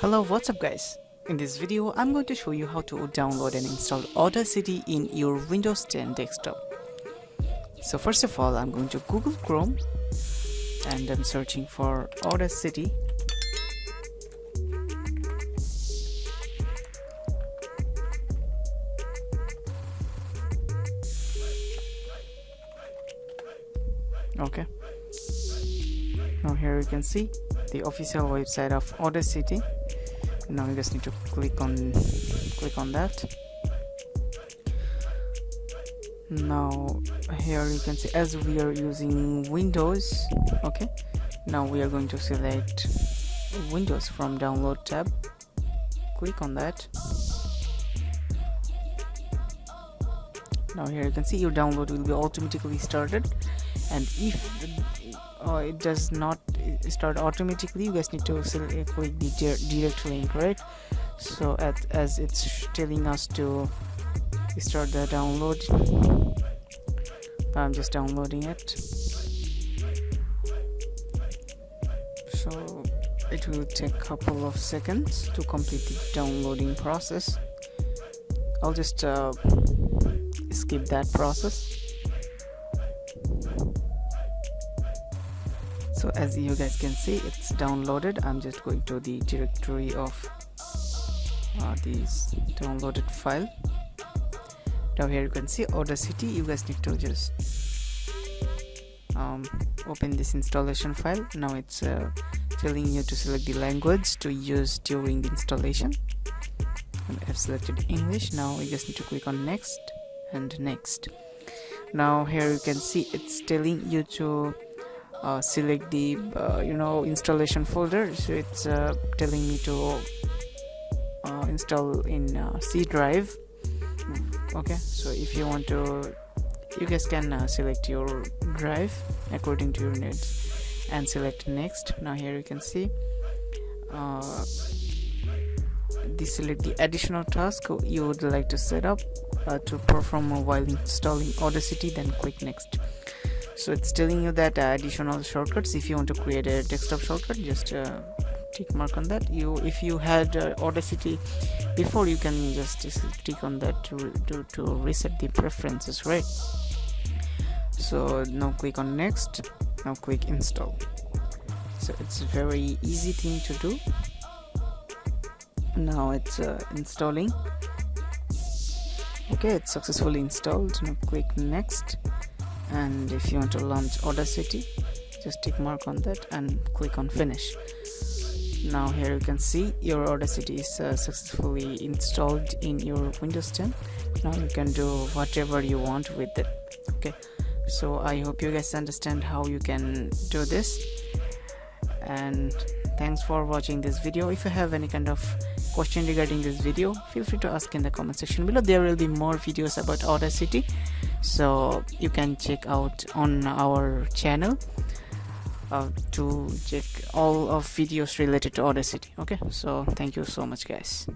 Hello, what's up guys? In this video I'm going to show you how to download and install Audacity in your Windows 10 desktop. So first of all, I'm going to Google Chrome and I'm searching for Audacity. Okay, now here you can see the official website of Audacity. Now you just need to click on that. Now here you can see, as we are using Windows, okay, now we are going to select Windows from download tab. Click on that. Now here you can see your download will be automatically started, and if it does not start automatically, you guys need to click the direct link, right? So as it's telling us to start the download, I'm just downloading it. So it will take a couple of seconds to complete the downloading process. I'll just skip that process. So as you guys can see, it's downloaded. I'm just going to the directory of this downloaded file. Now here you can see Audacity. You guys need to just open this installation file. Now it's telling you to select the language to use during the installation, and I've selected English. Now you just need to click on next and next. Now here you can see it's telling you to select the installation folder. So it's telling me to install in C drive. Okay, so if you want to, you guys can select your drive according to your needs and select next. Now here you can see select the additional task you would like to set up to perform while installing Audacity, then click next. So it's telling you that additional shortcuts. If you want to create a desktop shortcut, just tick mark on that. If you had Audacity before, you can just tick on that to reset the preferences, right? So now click on next. Now click install. So it's a very easy thing to do. Now it's installing. Okay, it's successfully installed. Now click next. And if you want to launch Audacity, just tick mark on that and click on finish. Now here you can see your Audacity is successfully installed in your Windows 10. Now you can do whatever you want with it. Okay, so I hope you guys understand how you can do this, and thanks for watching this video. If you have any kind of question regarding this video, feel free to ask in the comment section below. There will be more videos about Audacity, so you can check out on our channel to check all of videos related to Audacity. Okay, so thank you so much guys.